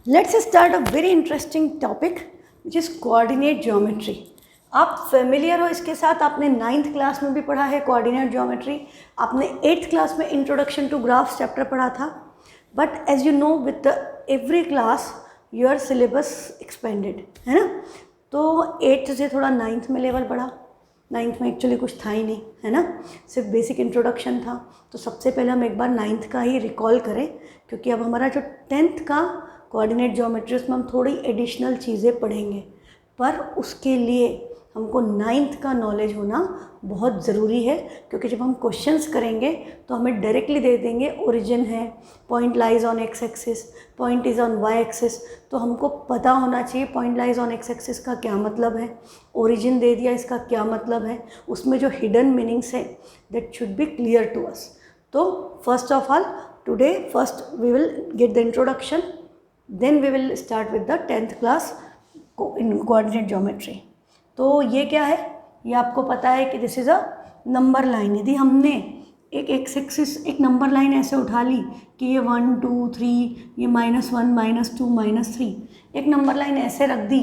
Let's start a very interesting topic which is coordinate geometry. आप familiar हो इसके साथ, आपने 9th क्लास में भी पढ़ा है कोऑर्डिनेट ज्योमेट्री, आपने 8th क्लास में इंट्रोडक्शन टू ग्राफ्स चैप्टर पढ़ा था। But as you know with every class your syllabus expanded है ना। तो 8th से थोड़ा 9th में लेवल बढ़ा। 9th में एक्चुअली कुछ था ही नहीं है ना, सिर्फ बेसिक इंट्रोडक्शन था। तो सबसे पहले हम एक बार 9th का ही रिकॉल करें, क्योंकि अब हमारा जो 10th का कोऑर्डिनेट ज्योमेट्री उसमें हम थोड़ी एडिशनल चीज़ें पढ़ेंगे, पर उसके लिए हमको 9th का नॉलेज होना बहुत ज़रूरी है। क्योंकि जब हम क्वेश्चंस करेंगे तो हमें डायरेक्टली दे देंगे ओरिजिन है, point lies on X axis, point is on Y axis. तो हमको पता होना चाहिए point lies on X axis का क्या मतलब है, ओरिजिन दे दिया इसका क्या मतलब है, उसमें जो हिडन मीनिंग्स है that should be clear to us. तो first of all today first we will get the introduction, then we will start with the 10th class in coordinate geometry. तो ये क्या है, ये आपको पता है कि this is a number line. यदि हमने एक एक्स एक्सिस एक नंबर लाइन ऐसे उठा ली कि ये 1 2 3, ये -1 -2 -3, एक नंबर लाइन ऐसे रख दी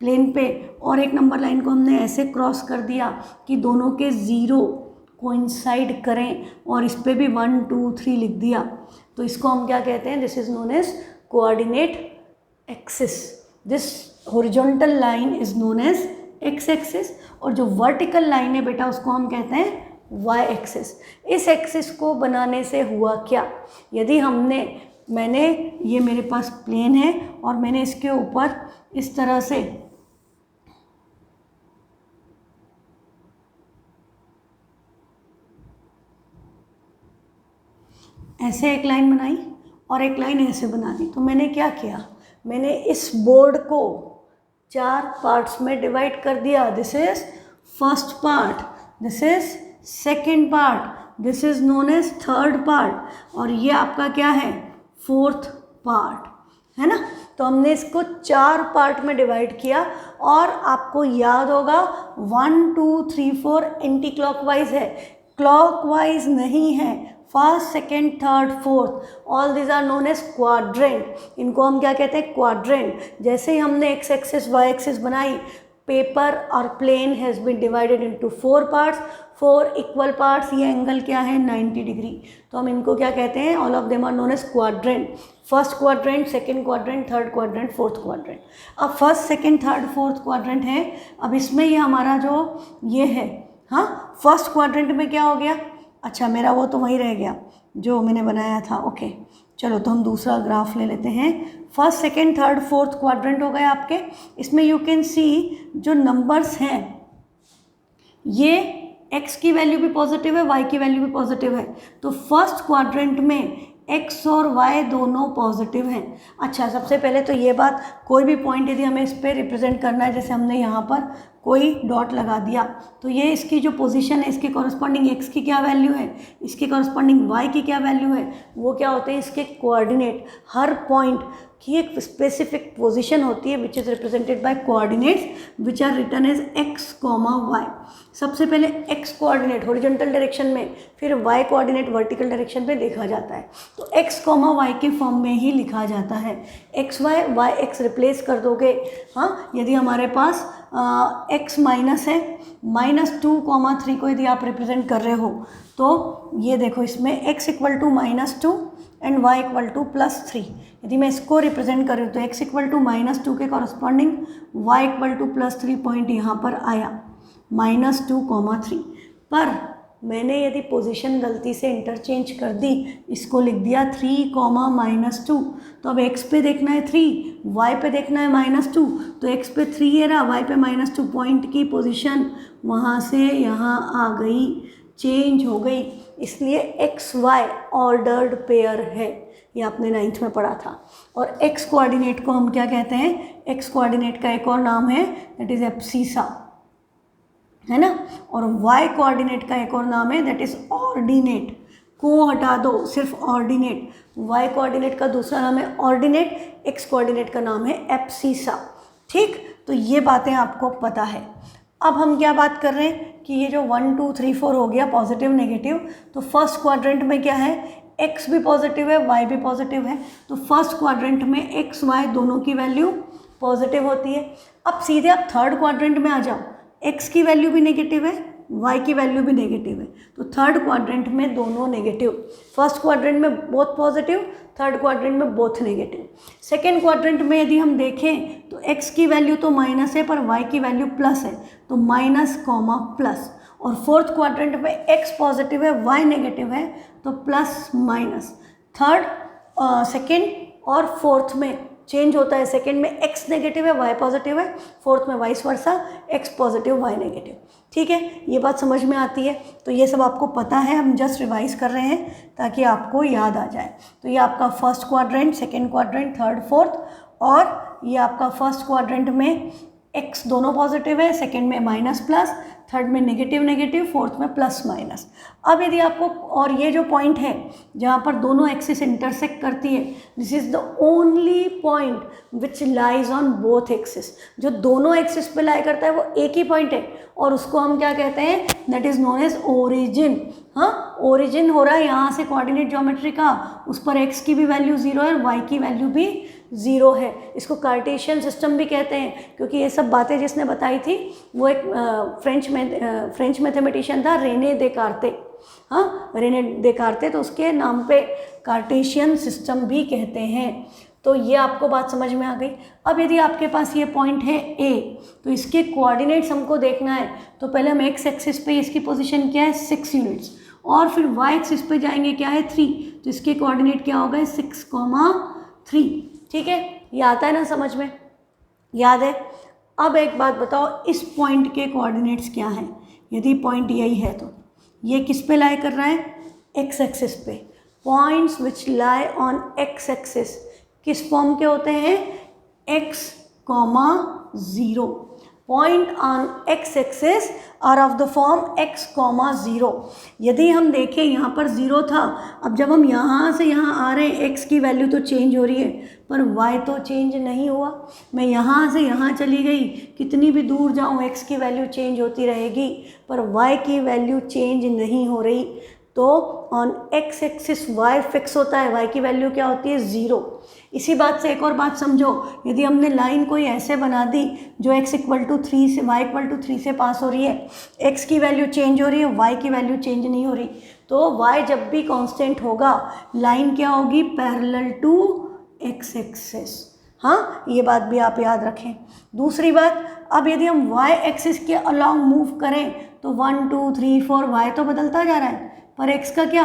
प्लेन पे, और एक नंबर लाइन को हमने ऐसे क्रॉस कर दिया कि दोनों के ज़ीरो कोइंसाइड करें, और इस पर भी 1 2 3 लिख दिया, तो इसको हम क्या कहते हैं, this is known as coordinate axis. This horizontal line is known as X axis, और जो वर्टिकल लाइन है बेटा उसको हम कहते हैं वाई एक्सिस। इस एक्सिस को बनाने से हुआ क्या, यदि मैंने ये मेरे पास प्लेन है और मैंने इसके ऊपर इस तरह से ऐसे एक लाइन बनाई और एक लाइन ऐसे बना दी, तो मैंने क्या किया, मैंने इस बोर्ड को 4 पार्ट्स में डिवाइड कर दिया। This is first part, this is second part, this is known as third part, और ये आपका क्या है, फोर्थ पार्ट है ना। तो हमने इसको 4 पार्ट में डिवाइड किया, और आपको याद होगा 1 2 3 4 एंटी क्लॉकवाइज है, क्लॉकवाइज नहीं है। First second third fourth, all this are known as quadrant. इनको हम क्या कहते हैं, क्वाड्रेंट। जैसे ही हमने एक्स एक्सिस वाई एक्सिस बनाई, पेपर और plane has been divided into 4 parts, 4 equal parts. ये एंगल क्या है, 90 डिग्री। तो हम इनको क्या कहते हैं, all of them are known as quadrant. First quadrant, second quadrant, third quadrant, fourth quadrant. अब first second third fourth quadrant है, अब इसमें ये हमारा जो ये है, हाँ फर्स्ट क्वाड्रेंट में क्या हो गया, अच्छा मेरा वो तो वहीं रह गया जो मैंने बनाया था, ओके चलो तो हम दूसरा ग्राफ ले लेते हैं। First second third fourth quadrant हो गए आपके। इसमें यू कैन सी जो नंबर्स हैं, ये x की वैल्यू भी पॉजिटिव है, y की वैल्यू भी पॉजिटिव है। तो फर्स्ट क्वाड्रेंट में x और y दोनों पॉजिटिव हैं। अच्छा सबसे पहले तो ये बात, कोई भी पॉइंट यदि हमें इस पर रिप्रेजेंट करना है, जैसे हमने यहाँ पर कोई डॉट लगा दिया, तो ये इसकी जो पोजीशन है, इसके कॉरस्पॉन्डिंग x की क्या वैल्यू है, इसके कॉरस्पॉन्डिंग y की क्या वैल्यू है, वो क्या होते हैं इसके कोऑर्डिनेट। हर पॉइंट की एक स्पेसिफिक पोजीशन होती है which is represented by coordinates which are written as x, y। सबसे पहले x कोऑर्डिनेट हॉरिजॉन्टल डायरेक्शन में, फिर y कोऑर्डिनेट वर्टिकल डायरेक्शन में देखा जाता है। तो x, y के फॉर्म में ही लिखा जाता है। x y, y x replace कर दोगे। हाँ यदि हमारे पास x माइनस है, -2, 3 को यदि आप रिप्रेजेंट कर रहे हो, तो ये देखो इसमें x equal to -2 and y equal to +3। यदि मैं इसको रिप्रेजेंट कर रही हूँ तो x इक्वल टू -2 के corresponding y equal to +3 point यहाँ पर आया, -2, 3। पर मैंने यदि पोजीशन गलती से इंटरचेंज कर दी, इसको लिख दिया 3, -2, तो अब x पे देखना है 3, y पे देखना है -2, तो x पे 3 है रहा, y पे -2, पॉइंट की पोजीशन वहाँ से यहाँ आ गई, चेंज हो गई, इसलिए एक्स वाई ऑर्डर्ड पेयर है। ये आपने 9th में पढ़ा था। और x कोऑर्डिनेट को हम क्या कहते हैं, x कोऑर्डिनेट का एक और नाम है दैट इज एब्सिसा, है ना। और y कोऑर्डिनेट का एक और नाम है दैट इज ऑर्डिनेट। को हटा दो, सिर्फ ऑर्डिनेट। y कोऑर्डिनेट का दूसरा नाम है ऑर्डिनेट, x कोऑर्डिनेट का नाम है एब्सिसा। ठीक, तो ये बातें आपको पता है। अब हम क्या बात कर रहे हैं कि ये जो 1 2 3 4 हो गया पॉजिटिव नेगेटिव, तो फर्स्ट क्वाड्रेंट में क्या है, x भी पॉजिटिव है, y भी पॉजिटिव है, तो फर्स्ट क्वाड्रेंट में x y दोनों की वैल्यू पॉजिटिव होती है। अब सीधे आप थर्ड क्वाड्रेंट में आ जाओ, x की वैल्यू भी नेगेटिव है, y की वैल्यू भी नेगेटिव है, तो थर्ड क्वाड्रेंट में दोनों नेगेटिव, फर्स्ट क्वाड्रेंट में बोथ पॉजिटिव, थर्ड क्वाड्रेंट में बोथ नेगेटिव। सेकेंड क्वाड्रेंट में यदि हम देखें तो x की वैल्यू तो माइनस है पर y की वैल्यू प्लस है, तो माइनस कॉमा प्लस। और फोर्थ क्वाड्रेंट में x पॉजिटिव है, y नेगेटिव है, तो प्लस माइनस। थर्ड सेकेंड और फोर्थ में चेंज होता है, सेकेंड में x नेगेटिव है, y पॉजिटिव है, फोर्थ में vice versa, x positive y negative. ठीक है, ये बात समझ में आती है। तो ये सब आपको पता है, हम जस्ट रिवाइज कर रहे हैं ताकि आपको याद आ जाए। तो ये आपका first quadrant, second quadrant, third fourth, और ये आपका फर्स्ट क्वाड्रेंट में x दोनों पॉजिटिव है, सेकेंड में माइनस प्लस, थर्ड में नेगेटिव नेगेटिव, फोर्थ में प्लस माइनस। अब यदि आपको, और ये जो पॉइंट है जहाँ पर दोनों एक्सिस इंटरसेक्ट करती है, this is the only point which lies on both axis. जो दोनों एक्सिस पे लाई करता है वो एक ही पॉइंट है, और उसको हम क्या कहते हैं, that is known as origin. हाँ, ओरिजिन हो रहा है यहाँ से कोऑर्डिनेट ज्योमेट्री का, उस पर x की भी वैल्यू 0 है और y की वैल्यू भी 0 है। इसको कार्टेशियन सिस्टम भी कहते हैं, क्योंकि ये सब बातें जिसने बताई थी वो एक फ्रेंच मैथमेटिशियन था, रेने देकार्ते। हाँ, रेने देकार्ते, तो उसके नाम पे कार्टेशियन सिस्टम भी कहते हैं। तो ये आपको बात समझ में आ गई। अब यदि आपके पास ये पॉइंट है A, तो इसके कोऑर्डिनेट्स हमको देखना है। तो पहले हम x एक्सिस पे इसकी पोजीशन क्या है, 6 यूनिट्स, और फिर y एक्सिस पे जाएंगे, क्या है 3, तो इसके कोऑर्डिनेट क्या होगा, 6,3। ठीक है, ये आता है ना समझ में, याद है। अब एक बात बताओ, इस पॉइंट के कोऑर्डिनेट्स क्या हैं। यदि पॉइंट यही है तो ये किस पे लाई कर रहा है, x एक्सिस पे। Points which lie on x axis किस फॉर्म के होते हैं, x, 0। Point on x axis are of the form x, 0। यदि हम देखें यहाँ पर 0 था, अब जब हम यहाँ से यहाँ आ रहे हैं x की वैल्यू तो चेंज हो रही है पर y तो चेंज नहीं हुआ। मैं यहाँ से यहाँ चली गई, कितनी भी दूर जाऊँ x की वैल्यू चेंज होती रहेगी पर y की वैल्यू चेंज नहीं हो रही। तो on x axis y fix होता है, y की वैल्यू क्या होती है, 0। इसी बात से एक और बात समझो, यदि हमने लाइन कोई ऐसे बना दी जो x = 3 से y = 3 से पास हो रही है, x की वैल्यू चेंज हो रही है, y की वैल्यू चेंज नहीं हो रही, तो y जब भी कांस्टेंट होगा लाइन क्या होगी, पैरेलल टू x एक्सिस। हाँ, ये बात भी आप याद रखें। दूसरी बात, अब यदि हम y एक्सिस के अलॉन्ग मूव करें तो 1 2 3 4 y तो बदलता जा रहा है, पर x का क्या,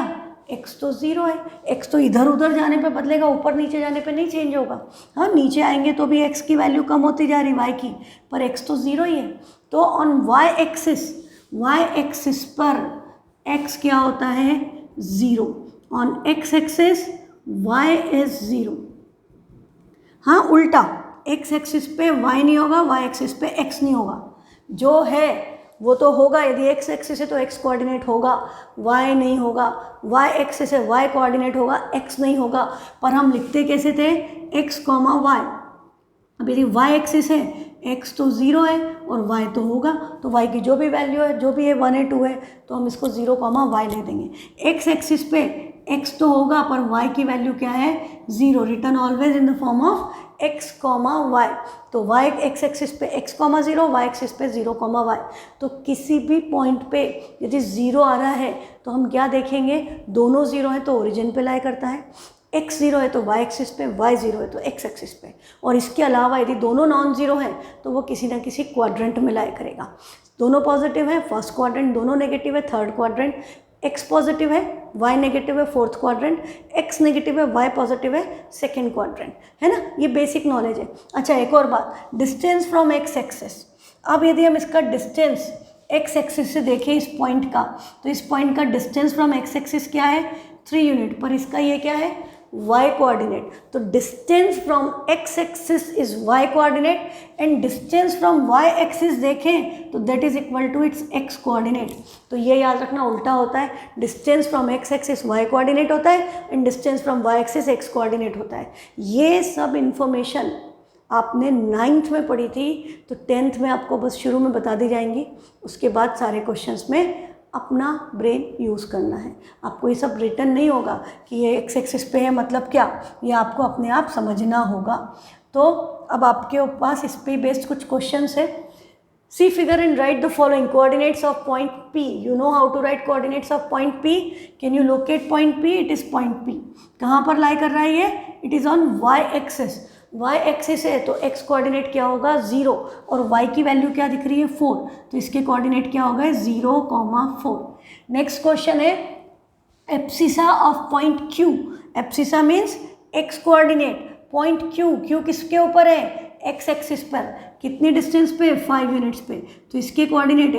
x तो 0 है। x तो इधर उधर जाने पे बदलेगा, ऊपर नीचे जाने पे नहीं चेंज होगा। हाँ, नीचे आएंगे तो भी x की वैल्यू कम होती जा रही y की, पर x तो 0 ही है। तो ऑन y एक्सिस पर x क्या होता है, 0। On x axis y is 0। हाँ, उल्टा, x एक्सिस पे y नहीं होगा, y एक्सिस पे x नहीं होगा। जो है वो तो होगा, यदि x एक्सिस है तो x कोऑर्डिनेट होगा, y नहीं होगा, y एक्सिस है y कोऑर्डिनेट होगा, x नहीं होगा। पर हम लिखते कैसे थे, x, y। अब यदि y एक्सिस है, x तो 0 है और y तो होगा, तो y की जो भी वैल्यू है, जो भी है 1 है 2 है, तो हम इसको 0, y ले देंगे। x एक्सिस पे x तो होगा पर y की वैल्यू क्या है, 0। Return always in the form of x, y। तो y x एक्सिस पे x, 0, y एक्सिस पे 0, y। तो किसी भी पॉइंट पे यदि 0 आ रहा है तो हम क्या देखेंगे, दोनों 0 है तो ओरिजिन पे लाई करता है, x 0 है तो y एक्सिस पे, y 0 है तो x एक्सिस पे। और इसके अलावा यदि दोनों नॉन ज़ीरो हैं तो वो किसी ना किसी क्वाड्रेंट में लाई करेगा। दोनों पॉजिटिव है, फर्स्ट क्वाड्रेंट, दोनों नेगेटिव है, थर्ड क्वाड्रेंट, x पॉजिटिव है, y नेगेटिव है, फोर्थ क्वाड्रेंट, x नेगेटिव है, y पॉजिटिव है, सेकेंड क्वाड्रेंट, है ना। ये बेसिक नॉलेज है। अच्छा, एक और बात, डिस्टेंस फ्रॉम x एक्सिस। अब यदि हम इसका डिस्टेंस x एक्सिस से देखें इस पॉइंट का, तो इस पॉइंट का डिस्टेंस फ्रॉम x एक्सिस क्या है, 3 यूनिट, पर इसका ये क्या है, y कोऑर्डिनेट। तो distance from x axis is y coordinate and distance from y axis देखें तो that is equal to its x coordinate. तो ये याद रखना, उल्टा होता है, distance from x axis y coordinate होता है and distance from y axis x coordinate होता है। ये सब इंफॉर्मेशन आपने 9th में पढ़ी थी, तो 10th में आपको बस शुरू में बता दी जाएंगी, उसके बाद सारे क्वेश्चंस में अपना ब्रेन यूज़ करना है। आपको ये सब रिटर्न नहीं होगा कि ये एक्स एक्सिस पे है मतलब क्या, ये आपको अपने आप समझना होगा। तो अब आपके पास इस पे बेस्ड कुछ क्वेश्चंस है। See figure and write the following coordinates of point P। You know how to write coordinates of point P। Can you locate point P? It is point P। कहाँ पर लाई कर रहा है ये? It is on y axis. y axis है तो x coordinate क्या होगा? 0, और y की वैल्यू क्या दिख रही है? 4, तो इसके कोऑर्डिनेट क्या होगा? 0,4। नेक्स्ट क्वेश्चन है abscissa of point Q। Abscissa means x coordinate point Q किसके ऊपर है? x एक्सिस पर। कितनी डिस्टेंस पे? 5 यूनिट्स पे। तो इसके कोऑर्डिनेट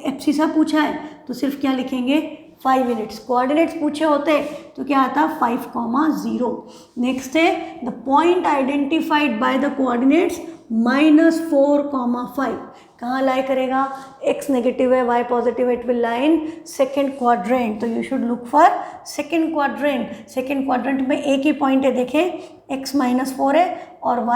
एब्सिसा पूछा है तो सिर्फ क्या लिखेंगे? 5 यूनिट्स। कोऑर्डिनेट्स पूछे होते तो क्या आता? 5,0। नेक्स्ट है the point identified by the coordinates -4,5। कहाँ लाई करेगा? x नेगेटिव है, y पॉजिटिव है, it will lie in second quadrant. तो you should look for second quadrant. Second quadrant में एक ही पॉइंट है, देखें x -4 है और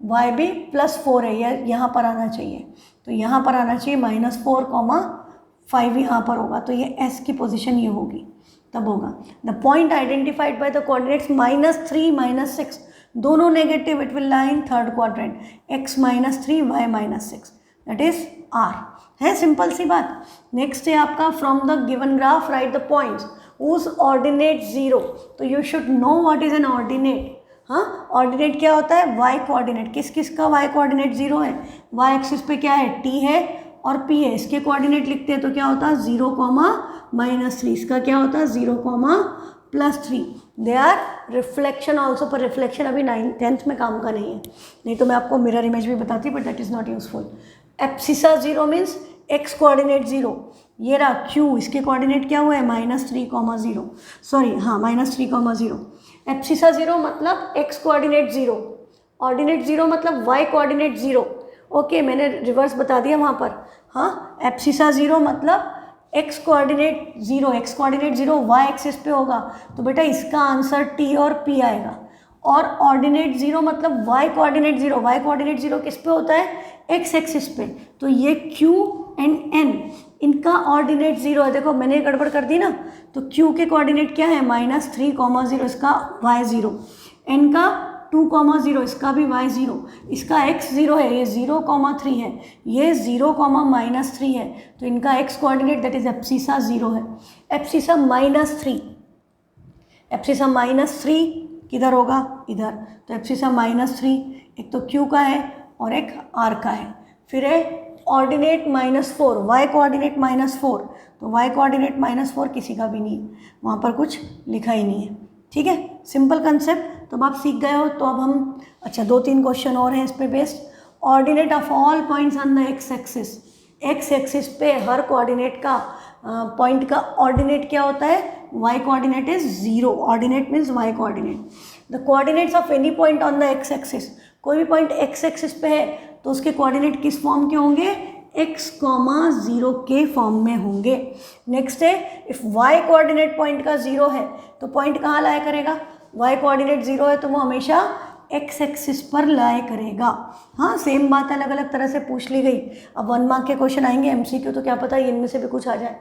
y भी +4 है, यहाँ पर आना चाहिए। तो यहाँ पर आना चाहिए -4,5 यहाँ पर होगा, तो ये s की पोजीशन ये होगी, तब होगा the point identified by the coordinates -3 -6 दोनों negative, it will lie in third quadrant x -3 y -6 that is r। है सिंपल सी बात। नेक्स्ट है आपका from the given graph right the points whose ordinate 0। तो you should know what is an ordinate. हाँ, ordinate क्या होता है? y coordinate. किस किस का y कोऑर्डिनेट 0 है? y एक्सिस पे क्या है? t है और p है। इसके कोऑर्डिनेट लिखते हैं तो क्या होता है? 0, -3। इसका क्या होता है? 0, +3। दे आर रिफ्लेक्शन ऑल्सो, पर रिफ्लेक्शन अभी 10th में काम का नहीं है, नहीं तो मैं आपको मिरर इमेज भी बताती, but that is not useful. Abscissa 0 means x coordinate 0। ये रहा q, इसके कोऑर्डिनेट क्या हुआ है? -3,0। सॉरी, हाँ, -3,0। एब्सिसा 0 मतलब x कोऑर्डिनेट 0, ऑर्डिनेट 0 मतलब y कोऑर्डिनेट 0। ओके, मैंने रिवर्स बता दिया वहाँ पर। हाँ, एब्सिसा 0 मतलब x coordinate 0, x coordinate 0 y axis पे होगा, तो बेटा इसका आंसर t और p आएगा। और ऑर्डिनेट 0 मतलब y कोऑर्डिनेट 0, y कोऑर्डिनेट 0 किस पे होता है? x एक्सिस पे। तो ये q एंड n इनका ऑर्डिनेट 0 है। देखो मैंने गड़बड़ कर दी ना, तो q के कोऑर्डिनेट क्या है? -3,0, इसका y 0, n का 2,0, इसका भी y 0, इसका x 0 है, ये 0,3 है, ये 0, -3 है, तो इनका x coordinate that is abscissa 0 है। एब्सिसा -3, एब्सिसा -3 किधर होगा? इधर। तो एब्सिसा -3 एक तो q का है और एक r का है। फिर है ऑर्डिनेट -4, y कोऑर्डिनेट -4, तो y कोऑर्डिनेट -4 किसी का भी नहीं है, वहाँ पर कुछ लिखा ही नहीं है। ठीक है, सिंपल कंसेप्ट। तो अब आप सीख गए हो। तो अब हम 2-3 क्वेश्चन और हैं इस पे based. Ordinate of all points on the x axis. x axis पे हर कोऑर्डिनेट का पॉइंट का ऑर्डिनेट क्या होता है? y coordinate is 0। Ordinate means y coordinate. The coordinates of any point on the x axis. कोई भी पॉइंट x एक्सिस पे है तो उसके कोऑर्डिनेट किस फॉर्म के होंगे? x, 0 के फॉर्म में होंगे। नेक्स्ट है इफ y कोऑर्डिनेट पॉइंट का 0 है तो पॉइंट कहाँ लाया करेगा? y कोऑर्डिनेट 0 है तो वो हमेशा x एक्सिस पर लाया करेगा। हाँ, सेम बात अलग अलग तरह से पूछ ली गई। अब 1 मार्क के क्वेश्चन आएंगे MCQ, तो क्या पता इनमें से भी कुछ आ जाए।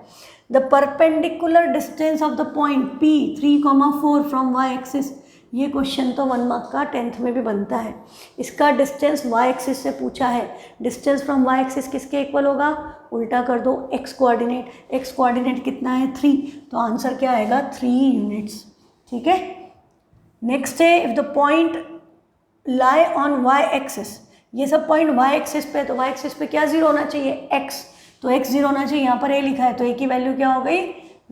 The perpendicular distance of the point P 3,4 from y axis. ये क्वेश्चन तो 1 मार्क का 10th में भी बनता है। इसका डिस्टेंस y एक्सिस से पूछा है। डिस्टेंस फ्रॉम y एक्सिस किसके इक्वल होगा? उल्टा कर दो, x कोऑर्डिनेट। x कोऑर्डिनेट कितना है? 3, तो आंसर क्या आएगा? 3 यूनिट्स। ठीक है। नेक्स्ट है if the point lie on y axis. ये सब पॉइंट y एक्सिस पे, तो y एक्सिस पे क्या 0 होना चाहिए? x, तो x 0 होना चाहिए। यहाँ पर a लिखा है तो a की वैल्यू क्या हो गई?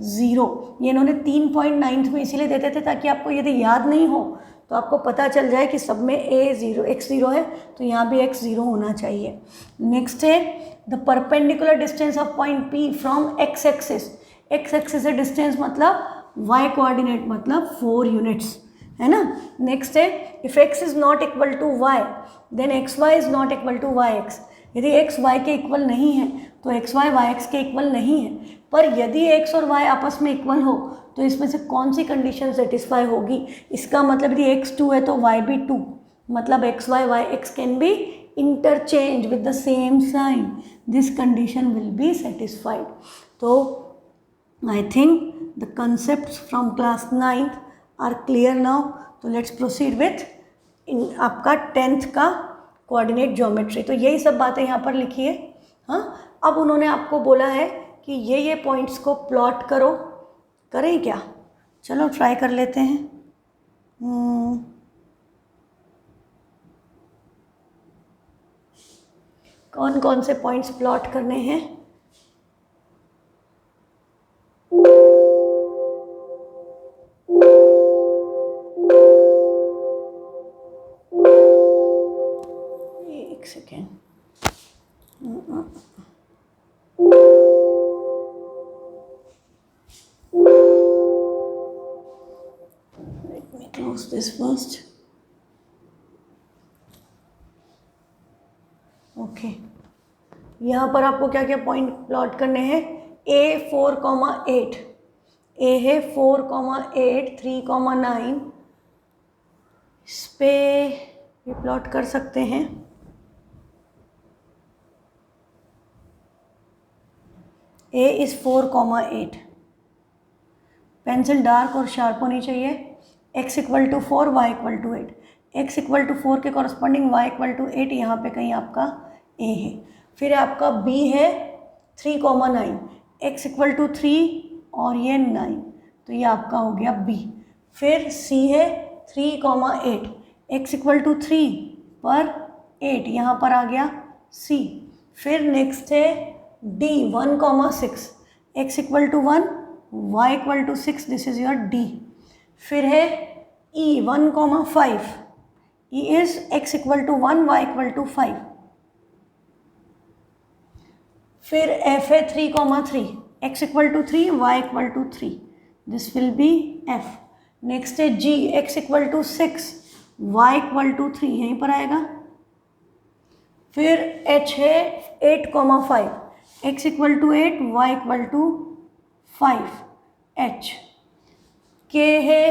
0। ये इन्होंने 3.9 में इसीलिए देते थे ताकि आपको यदि याद नहीं हो तो आपको पता चल जाए कि सब में x 0 है, तो यहाँ भी x 0 होना चाहिए। नेक्स्ट है the perpendicular distance of point P from x axis. x axis से डिस्टेंस मतलब y कोऑर्डिनेट मतलब 4 यूनिट्स, है ना। नेक्स्ट है if x is not equal to y then xy is not equal to yx। यदि x y के इक्वल नहीं है तो xy yx के इक्वल नहीं है, पर यदि x और y आपस में इक्वल हो तो इसमें से कौन सी कंडीशन सेटिस्फाई होगी? इसका मतलब यदि x 2 है तो y भी 2, मतलब xy yx can be interchange with the same sign, this condition will be satisfied. तो I think the concepts from class 9th are clear now. तो लेट्स प्रोसीड विथ इन आपका 10th का coordinate geometry. तो यही सब बातें यहाँ पर लिखी है. हाँ, अब उन्होंने आपको बोला है कि ये पॉइंट्स को प्लॉट करो. करें क्या? चलो ट्राई कर लेते हैं. कौन कौन से पॉइंट्स प्लॉट करने हैं? एक second. Let me close this first. Okay, यहाँ पर आपको क्या क्या पॉइंट प्लॉट करने हैं? A 4,8, A है 4,8, 3,9. इस पे ये प्लॉट कर सकते हैं. A is 4,8. पेंसिल डार्क और शार्प होनी चाहिए. x equal to 4, y equal to 8. x equal to 4 के कॉरस्पॉन्डिंग y इक्वल टू 8 यहाँ पे कहीं आपका a है. फिर आपका b है 3,9, x इक्वल टू 3 और ये 9, तो ये आपका हो गया b. फिर c है 3,8, x इक्वल टू 3 पर 8, यहाँ पर आ गया c. फिर नेक्स्ट है d 1,6, x equal to 1, y equal to 6, this is your d. फिर है e 1,5, e is x equal to 1, y equal to 5. फिर f है 3,3, x equal to 3, y equal to 3, this will be f. Next है g, x equal to 6, y equal to 3, यहीं पर आएगा. फिर h है 8,5, x equal to 8, y equal to 5, h. k है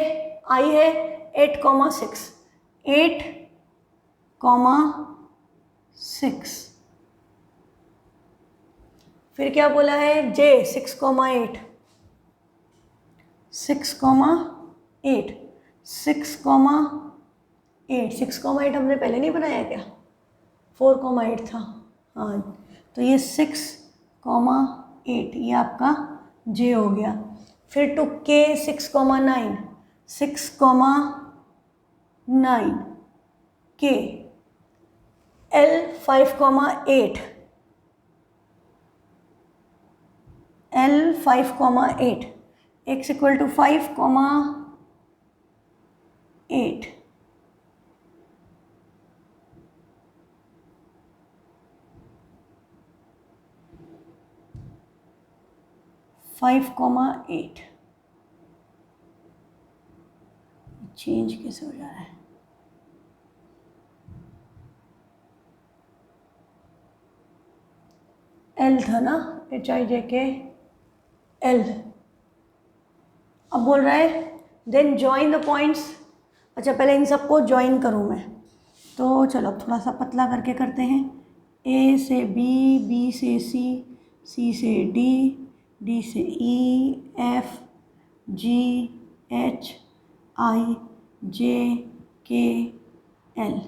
i है 8,6, 8,6. फिर क्या बोला है? j 6,8, 6,8, 6,8, 6,8 हमने पहले नहीं बनाया क्या? 4,8 था. हाँ, तो ये 6,8 ये आपका j हो गया. फिर to k 6,9, 6,9 k. l 5,8, l 5,8, x equal to 5,8. Change कैसे हो जा रहा है? L था ना, HIJK L. अब बोल रहा है देन ज्वाइन द पॉइंट्स. अच्छा, पहले इन सबको ज्वाइन करूँ मैं, तो चलो अब थोड़ा सा पतला करके करते हैं. A से B, B से C, C से D, D से E, F, G, H, I, J, K, L.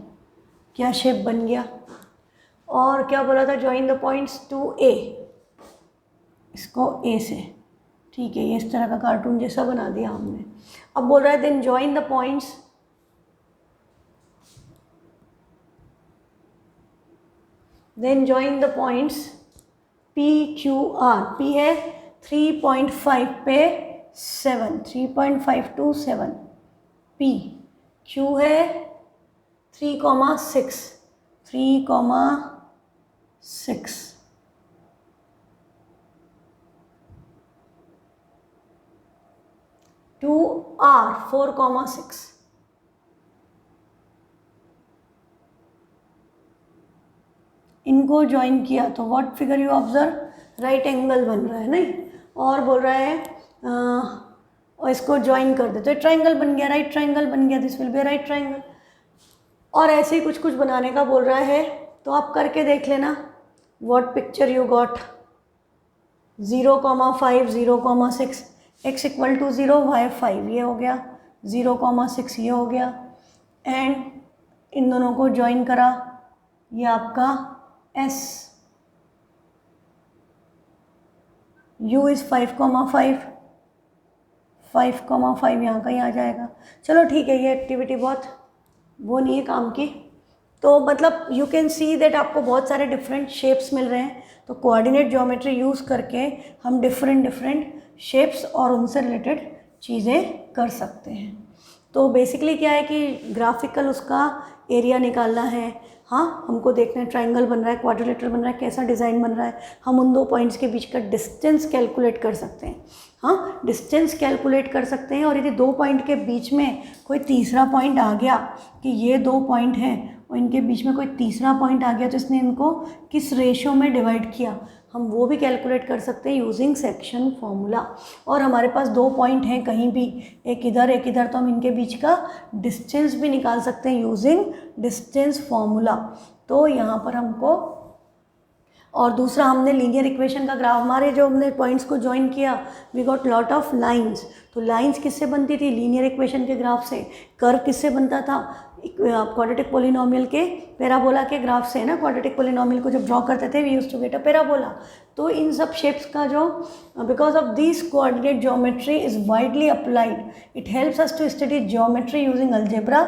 क्या शेप बन गया? और क्या बोला था? Join the points to A. इसको A से, ठीक है, ये इस तरह का कार्टून जैसा बना दिया हमने. अब बोल रहा है then join the points, then join the points P, Q, R. P है 3.5 पे 7, 3.5 to 7 P. Q है 3,6, 3,6. To R 4,6. इनको ज्वाइन किया तो what figure you observe? Right angle बन रहा है नहीं? और बोल रहा है और इसको ज्वाइन कर दे तो ट्राइंगल बन गया, राइट ट्राइंगल बन गया, this will B right triangle. और ऐसे ही कुछ कुछ बनाने का बोल रहा है, तो आप करके देख लेना what picture you got. 0,5 0,6 x equal to 0 y 5 ये हो गया, 0,6 ये हो गया, एंड इन दोनों को ज्वाइन करा, ये आपका s u इज़ 5,5 5,5 यहाँ कहीं आ जाएगा। चलो ठीक है, ये एक्टिविटी बहुत वो नहीं है काम की। तो मतलब यू कैन सी दैट आपको बहुत सारे डिफरेंट शेप्स मिल रहे हैं, तो कोऑर्डिनेट ज्योमेट्री यूज़ करके हम डिफरेंट शेप्स और उनसे रिलेटेड चीज़ें कर सकते हैं। तो बेसिकली क्या है कि ग्राफिकल उसका एरिया निकालना है। हाँ, हमको देखना है ट्रायंगल बन रहा है, क्वाड्रिलेटरल बन रहा है, कैसा डिज़ाइन बन रहा है। हम उन दो पॉइंट्स के बीच का डिस्टेंस कैलकुलेट कर सकते हैं। हाँ, डिस्टेंस कैलकुलेट कर सकते हैं। और यदि दो पॉइंट के बीच में कोई तीसरा पॉइंट आ गया कि ये दो पॉइंट हैं और इनके बीच में कोई तीसरा पॉइंट आ गया, तो इसने इनको किस रेशो में डिवाइड किया, हम वो भी कैलकुलेट कर सकते हैं यूजिंग सेक्शन फॉर्मूला। और हमारे पास दो पॉइंट हैं कहीं भी, एक इधर, तो हम इनके बीच का डिस्टेंस भी निकाल सकते हैं यूजिंग डिस्टेंस फॉर्मूला। तो यहाँ पर हमको, और दूसरा हमने लीनियर इक्वेशन का ग्राफ, हमारे जो हमने पॉइंट्स को ज्वाइन किया, we got lot of lines. तो लाइंस किससे बनती थी? लीनियर इक्वेशन के ग्राफ से। कर्व किससे बनता था? क्वाड्रेटिक पोलिनोमियल के पैराबोला के ग्राफ से, ना। क्वाड्रेटिक पोलिनोमियल को जब ड्रॉ करते थे, we used to get a parabola. तो इन सब शेप्स का जो, because of this coordinate geometry is widely applied, it helps us to study geometry using algebra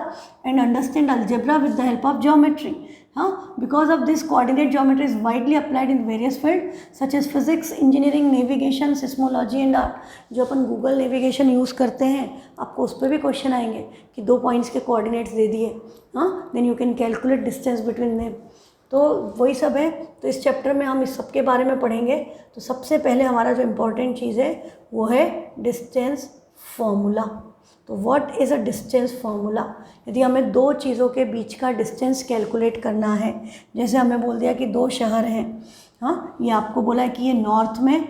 and understand algebra with the help of geometry. हाँ, because of this coordinate geometry is widely applied in various field such as physics, engineering, navigation, seismology and art. जो अपन Google navigation use करते हैं, आपको उस पर भी question आएंगे कि दो पॉइंट्स के कोऑर्डिनेट्स दे दिए, हाँ, then you can calculate distance between them. तो वही सब है। तो इस चैप्टर में हम इस सब के बारे में पढ़ेंगे। तो सबसे पहले हमारा जो इम्पोर्टेंट चीज़ है वो है डिस्टेंस फॉर्मूला। तो what is a distance formula? यदि हमें दो चीज़ों के बीच का डिस्टेंस कैलकुलेट करना है, जैसे हमें बोल दिया कि दो शहर हैं, हाँ, ये आपको बोला है कि ये नॉर्थ में,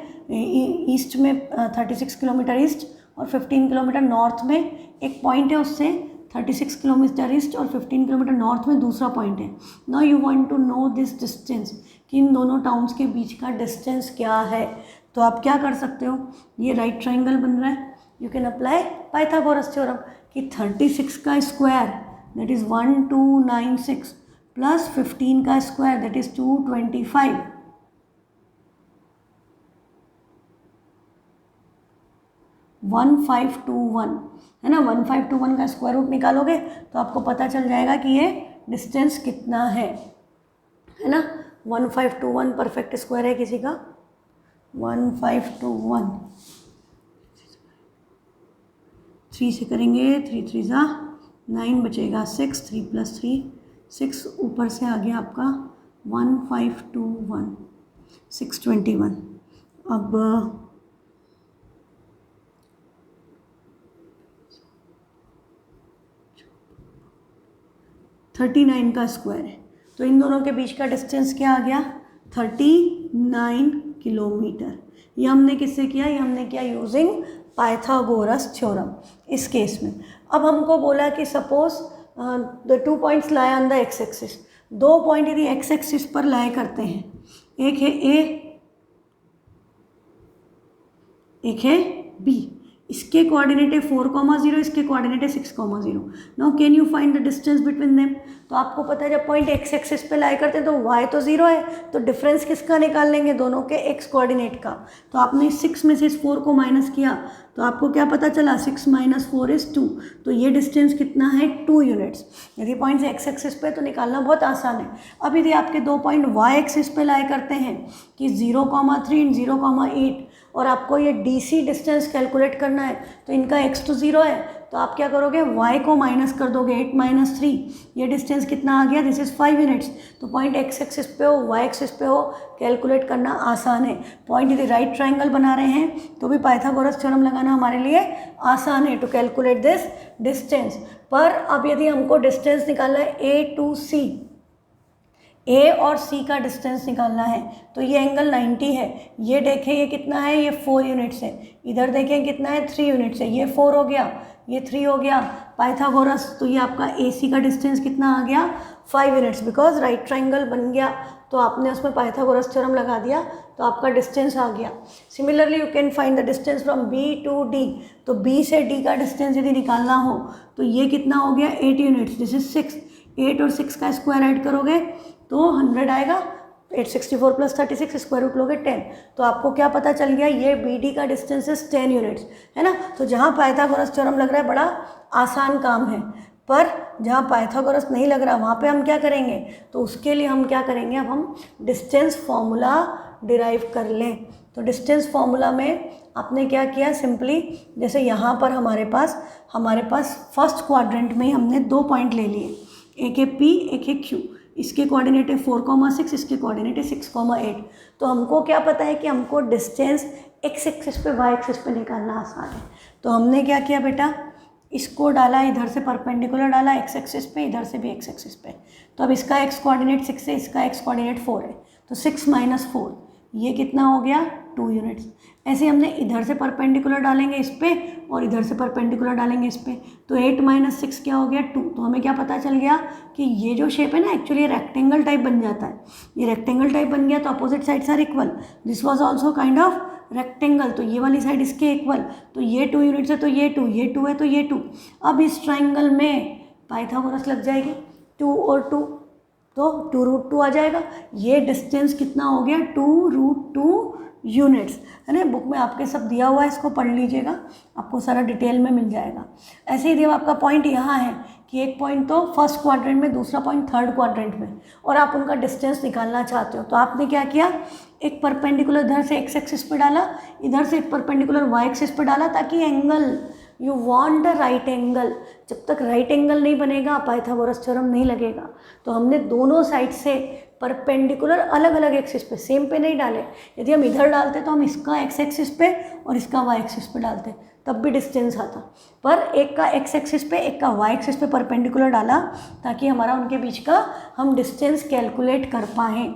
ईस्ट में 36 किलोमीटर ईस्ट और 15 किलोमीटर नॉर्थ में एक पॉइंट है, उससे 36 किलोमीटर ईस्ट और 15 किलोमीटर नॉर्थ में दूसरा पॉइंट है। Now you want to know this distance, कि इन दोनों टाउन्स के बीच का डिस्टेंस क्या है। तो आप क्या कर सकते हो, ये राइट ट्रायंगल बन रहा है, you can apply Pythagoras theorem कि 36 का स्क्वायर दैट इज़ 1296 प्लस 15 का स्क्वायर दैट इज़ 225, 1521 है ना। 1521 का स्क्वायर रूट निकालोगे तो आपको पता चल जाएगा कि ये डिस्टेंस कितना है ना। 1521 परफेक्ट स्क्वायर है किसी का, 1521, 3 से करेंगे, 3 3 जा 9 बचेगा, 6 3 + 3 6, ऊपर से आ गया आपका 1521 621। अब 39 का स्क्वायर है, तो इन दोनों के बीच का डिस्टेंस क्या आ गया? 39 किलोमीटर। ये हमने किससे किया? ये हमने किया यूजिंग पाइथागोरस थ्योरम इस केस में। अब हमको बोला कि suppose the 2 points lie on the x axis, दो पॉइंट यदि एक्स एक्सिस पर लाई करते हैं, एक है ए, एक है बी, इसके कोऑर्डिनेट है 4,0, इसके कोऑर्डिनेट है 6,0। Now can you find the distance between them? तो आपको पता है जब पॉइंट एक्स एक्सिस पे लाई करते हैं तो y तो 0 है, तो डिफरेंस किसका निकाल लेंगे? दोनों के x कोऑर्डिनेट का। तो आपने 6 में से इस 4 को माइनस किया तो आपको क्या पता चला? 6 - 4 = 2। तो ये डिस्टेंस कितना है? 2 यूनिट्स। यदि पॉइंट एक्स एक्सिस पे तो निकालना बहुत आसान है। अब यदि आपके दो पॉइंट y एक्सिस पे लाई करते हैं कि 0,3 एंड 0,8, और आपको ये DC डिस्टेंस कैलकुलेट करना है, तो इनका x तो 0 है, तो आप क्या करोगे? y को माइनस कर दोगे, 8 - 3, ये डिस्टेंस कितना आ गया? This is 5 units. तो पॉइंट x एक्सिस पे हो, y एक्सिस पे हो, कैलकुलेट करना आसान है। पॉइंट यदि राइट ट्रायंगल बना रहे हैं तो भी पाइथागोरस थ्योरम लगाना हमारे लिए आसान है टू कैलकुलेट दिस डिस्टेंस। पर अब यदि हमको डिस्टेंस निकालना है A to C, ए और सी का डिस्टेंस निकालना है, तो ये एंगल 90 है। ये देखें ये कितना है? ये 4 यूनिट्स है। इधर देखें कितना है? 3 यूनिट्स है। ये 4 हो गया, ये 3 हो गया। पाइथागोरस, तो ये आपका AC का डिस्टेंस कितना आ गया 5 यूनिट्स, बिकॉज राइट ट्राइंगल बन गया तो आपने उसमें पाइथागोरस थ्योरम लगा दिया तो आपका डिस्टेंस आ गया। Similarly you can find the distance from B to D, तो B से D का डिस्टेंस यदि निकालना हो तो ये कितना हो गया 8 यूनिट्स, दिस इज 6। 8 और 6 का स्क्वायर ऐड करोगे तो 100 आएगा। 864 प्लस 36 स्क्वायर रूट लोगे 10, तो आपको क्या पता चल गया, ये BD का डिस्टेंस इज 10 यूनिट्स, है ना। तो जहाँ पाइथागोरस थ्योरम लग रहा है बड़ा आसान काम है, पर जहाँ पाइथागोरस नहीं लग रहा वहाँ पे हम क्या करेंगे, तो उसके लिए हम क्या करेंगे, अब हम डिस्टेंस फॉर्मूला डिराइव कर लें। तो डिस्टेंस फॉर्मूला में आपने क्या किया, सिंपली जैसे यहाँ पर हमारे पास फर्स्ट क्वाड्रेंट में हमने 2 पॉइंट ले लिए, एक है P एक है Q, इसके कोऑर्डिनेट है 4,6, इसके कोऑर्डिनेट है 6,8। तो हमको क्या पता है कि हमको डिस्टेंस x एक्सिस पे y एक्सिस पे निकालना आसान है। तो हमने क्या किया बेटा, इसको डाला इधर से परपेंडिकुलर डाला x एक्सिस पे, इधर से भी x एक्सिस पे। तो अब इसका x कोऑर्डिनेट 6 है, इसका x कोऑर्डिनेट 4 है, तो 6 माइनस 4 ये कितना हो गया 2 यूनिट्स। ऐसे हमने इधर से परपेंडिकुलर डालेंगे इस पे और इधर से परपेंडिकुलर डालेंगे इस पे, तो 8 माइनस 6 क्या हो गया 2। तो हमें क्या पता चल गया कि ये जो शेप है ना, एक्चुअली ये रेक्टेंगल टाइप बन जाता है। ये रेक्टेंगल टाइप बन गया तो opposite sides are equal, this was also kind of rectangle, तो ये वाली साइड इसके इक्वल, तो ये 2 यूनिट्स है तो ये 2, ये 2 है तो ये 2। अब इस ट्राइंगल में पाइथागोरस लग जाएगी, 2 और 2 तो 2√2 आ जाएगा। ये डिस्टेंस कितना हो गया 2√2 यूनिट्स, है ना। बुक में आपके सब दिया हुआ है, इसको पढ़ लीजिएगा, आपको सारा डिटेल में मिल जाएगा। ऐसे ही जब आपका पॉइंट यहाँ है कि एक पॉइंट तो फर्स्ट क्वाड्रेंट में, दूसरा पॉइंट थर्ड क्वाड्रेंट में, और आप उनका डिस्टेंस निकालना चाहते हो, तो आपने क्या किया, एक परपेंडिकुलर इधर से x एक्सिस पे डाला, इधर से एक परपेंडिकुलर y एक्सिस पे डाला, ताकि angle, you want a right angle, जब तक राइट एंगल नहीं बनेगा पाइथागोरस थ्योरम नहीं लगेगा। तो हमने दोनों साइड से परपेंडिकुलर अलग अलग एक्सिस पे, सेम पे नहीं डाले। यदि हम इधर डालते तो हम इसका x एक्सिस पे और इसका y एक्सिस पे डालते, तब भी डिस्टेंस आता, पर एक का x एक्सिस पे एक का y एक्सिस पे परपेंडिकुलर डाला ताकि हमारा उनके बीच का हम डिस्टेंस कैलकुलेट कर पाएँ।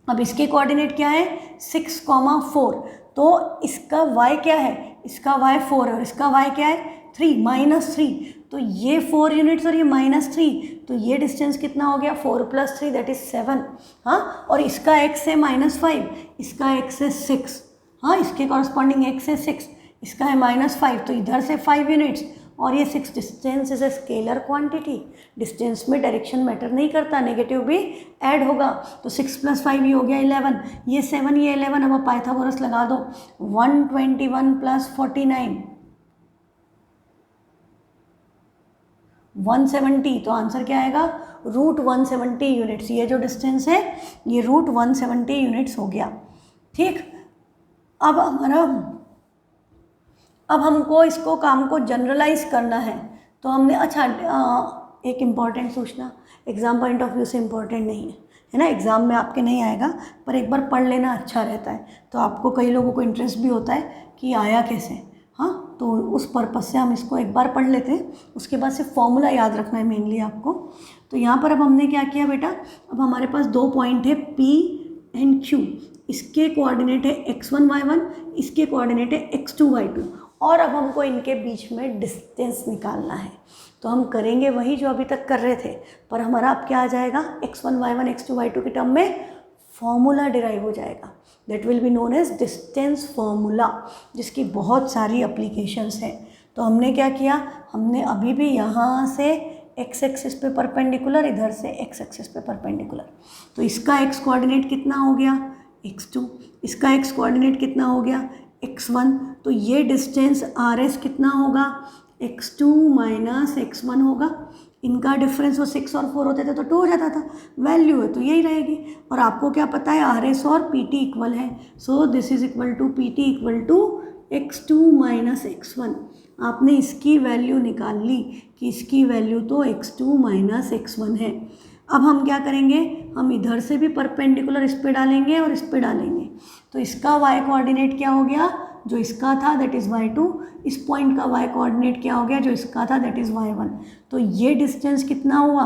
अब इसके कोऑर्डिनेट क्या है 6,4, तो इसका y क्या है, इसका y 4 है और इसका y क्या है 3 माइनस 3, तो ये 4 यूनिट्स और ये माइनस 3, तो ये डिस्टेंस कितना हो गया 4 + 3 दैट इज 7। हाँ, और इसका x है -5, इसका x है 6, हाँ इसके कॉरस्पॉन्डिंग x है 6, इसका है -5, तो इधर से 5 यूनिट्स और ये 6। Distance is a scalar quantity, distance में डायरेक्शन मैटर नहीं करता, नेगेटिव भी ऐड होगा, तो 6 + 5 ये हो गया 11, ये 7 ये 11। अब पाइथागोरस लगा दो, 121 + 49 170, तो आंसर क्या आएगा √170 यूनिट्स। ये जो डिस्टेंस है ये √170 यूनिट्स हो गया। ठीक, अब हमको इसको काम को जनरलाइज करना है, तो हमने अच्छा एक इम्पॉर्टेंट सूचना, एग्ज़ाम पॉइंट ऑफ व्यू से इम्पॉर्टेंट नहीं है ना, एग्ज़ाम में आपके नहीं आएगा, पर एक बार पढ़ लेना अच्छा रहता है, तो आपको कई लोगों को इंटरेस्ट भी होता है कि आया कैसे। हाँ, तो उस पर्पज़ से हम इसको एक बार पढ़ लेते हैं, उसके बाद से फॉर्मूला याद रखना है मेनली आपको। तो यहाँ पर अब हमने क्या किया बेटा, अब हमारे पास 2 पॉइंट है P एंड Q, इसके कोऑर्डिनेट है x1 y1, इसके कोऑर्डिनेट है x2 y2, और अब हमको इनके बीच में डिस्टेंस निकालना है। तो हम करेंगे वही जो अभी तक कर रहे थे, पर हमारा अब क्या आ जाएगा x1 y1 x2 y2 के टर्म में फॉर्मूला डिराइव हो जाएगा, that will be known as distance formula, जिसकी बहुत सारी एप्लीकेशंस हैं। तो हमने क्या किया, हमने अभी भी यहाँ से x एक्सिस पे परपेंडिकुलर, इधर से x एक्सिस पे परपेंडिकुलर, तो इसका x कोऑर्डिनेट कितना हो गया x2, इसका x कोऑर्डिनेट कितना हो गया x1, तो ये डिस्टेंस RS कितना होगा x2 - x1 होगा। इनका डिफरेंस वो 6 और 4 होते थे तो 2 हो जाता था, वैल्यू है तो यही रहेगी। और आपको क्या पता है RS और PT इक्वल है, so this is equal to PT equal to x2 - x1। आपने इसकी वैल्यू निकाल ली कि इसकी वैल्यू तो x2 - x1 है। अब हम क्या करेंगे, हम इधर से भी परपेंडिकुलर इस पे डालेंगे और इस पे डालेंगे, तो इसका y कोऑर्डिनेट क्या हो गया, जो इसका था दैट इज़ y2, इस पॉइंट का y कोऑर्डिनेट क्या हो गया, जो इसका था दैट इज़ y1। तो ये डिस्टेंस कितना हुआ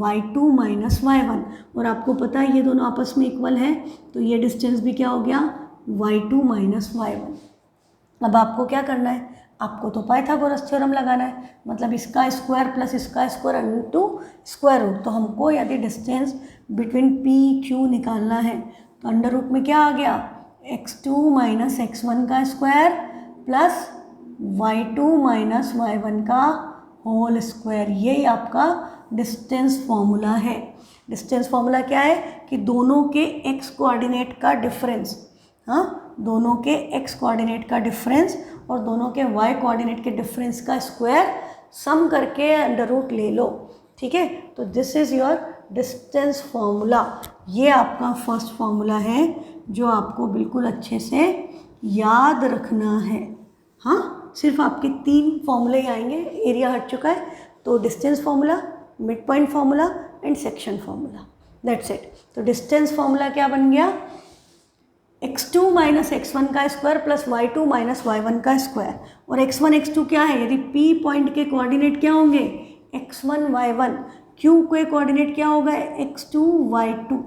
y2 - y1, और आपको पता है ये दोनों आपस में इक्वल है, तो ये डिस्टेंस भी क्या हो गया y2 - y1। अब आपको क्या करना है, आपको तो पाइथागोरस थ्योरम लगाना है, मतलब इसका स्क्वायर प्लस इसका स्क्वायर इनटू स्क्वायर रूट। तो हमको यदि डिस्टेंस बिटवीन पी क्यू निकालना है तो अंडर रूट में क्या आ गया, x2 माइनस x1 का square plus y2 minus y1 का होल स्क्वायर। यही आपका डिस्टेंस फॉर्मूला है। डिस्टेंस फॉर्मूला क्या है कि दोनों के x कोऑर्डिनेट का डिफरेंस, हाँ, दोनों के x कोऑर्डिनेट का डिफरेंस और दोनों के y कोऑर्डिनेट के डिफरेंस का स्क्वायर सम करके अंडर रूट ले लो, ठीक है। तो this is your distance formula. ये आपका फर्स्ट फॉर्मूला है जो आपको बिल्कुल अच्छे से याद रखना है। हाँ, सिर्फ आपके 3 फॉर्मूले ही आएंगे, एरिया हट चुका है, तो distance formula, mid point formula and section formula, that's it. तो डिस्टेंस फॉर्मूला क्या बन गया, x2 माइनस x1 का square plus y2 minus y1 का स्क्वायर। और x1 x2 क्या है, यदि p पॉइंट के कोऑर्डिनेट क्या होंगे, x1 y1, q के कोऑर्डिनेट क्या होगा, x2 y2,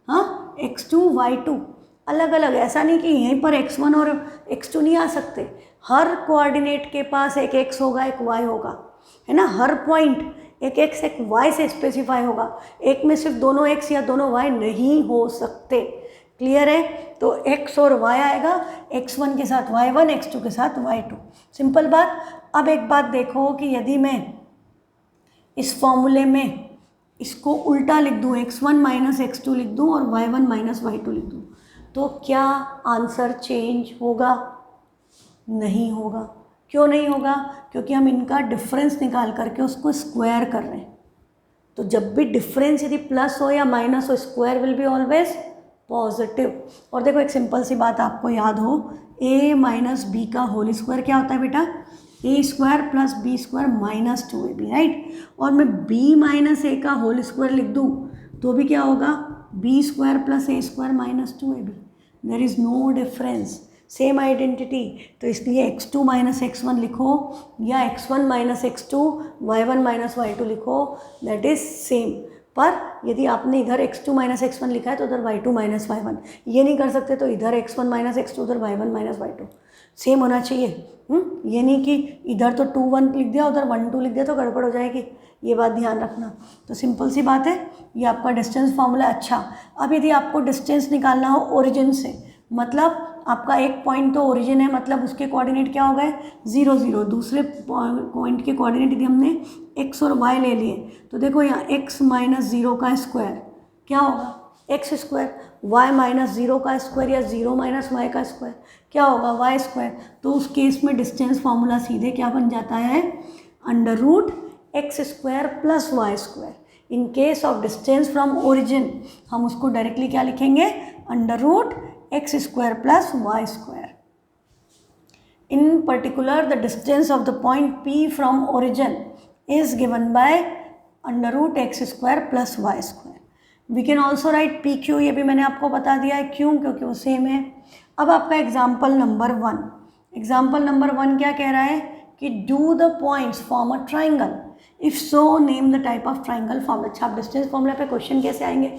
हाँ, x2 y2 अलग अलग, ऐसा नहीं कि यहीं पर x1 और x2 नहीं आ सकते, हर कोऑर्डिनेट के पास एक x होगा एक y होगा, है ना। हर पॉइंट एक x एक y से स्पेसिफाई होगा, एक में सिर्फ दोनों x या दोनों y नहीं हो सकते। क्लियर है। तो x और y आएगा, x1 के साथ y1, x2 के साथ y2, सिंपल बात। अब एक बात देखो कि यदि मैं इस फॉर्मूले में इसको उल्टा लिख दूँ, x1 माइनस x2 लिख दूँ और y1 माइनस y2 लिख दूँ, तो क्या आंसर चेंज होगा? नहीं होगा। क्यों नहीं होगा? क्योंकि हम इनका डिफरेंस निकाल करके उसको स्क्वायर कर रहे हैं। तो जब भी डिफरेंस यदि प्लस हो या माइनस हो, square will be always positive. और देखो एक सिंपल सी बात आपको याद हो, a माइनस बी का होल स्क्वायर क्या होता है बेटा, a square plus b square minus 2ab, right. और मैं b माइनस a का होल स्क्वायर लिख दूँ तो भी क्या होगा, b square plus a square minus 2ab। There is no difference, same identity. तो इसलिए x2 माइनस x1 लिखो या x1 minus x2, y1 minus y2 लिखो, दैट इज सेम। पर यदि आपने इधर x2 माइनस x1 लिखा है तो उधर y2 माइनस y1, ये नहीं कर सकते, तो इधर x1 माइनस x2 उधर y1 माइनस y2, सेम होना चाहिए। ये नहीं कि इधर तो 2 1 लिख दिया उधर 1 2 लिख दिया तो गड़बड़ हो जाएगी, ये बात ध्यान रखना। तो सिंपल सी बात है, ये आपका डिस्टेंस फॉर्मूला। अच्छा, अब यदि आपको डिस्टेंस निकालना हो ओरिजिन से, मतलब आपका एक पॉइंट तो ओरिजिन है, मतलब उसके कोऑर्डिनेट क्या हो गए 0 0, दूसरे पॉइंट के कोऑर्डिनेट यदि हमने x और y ले लिए तो देखो यहाँ x माइनस 0 का स्क्वायर क्या होगा, x स्क्वायर, y माइनस 0 का स्क्वायर या 0 माइनस y का स्क्वायर क्या होगा, y स्क्वायर। तो उस केस में डिस्टेंस फॉर्मूला सीधे क्या बन जाता है, under root x square plus y square. In case of distance from origin हम उसको डायरेक्टली क्या लिखेंगे, under root x square plus y square. In particular, the distance of the point P from origin is given by under root x square plus y square. We can also write PQ, ये भी मैंने आपको बता दिया है, क्यों, क्योंकि वो सेम है। अब आपका एग्जाम्पल नंबर 1, एग्जाम्पल नंबर 1 क्या कह रहा है कि do the points form a triangle, if so name the type of triangle form. अच्छा, आप डिस्टेंस फॉर्मूला पे क्वेश्चन कैसे आएंगे,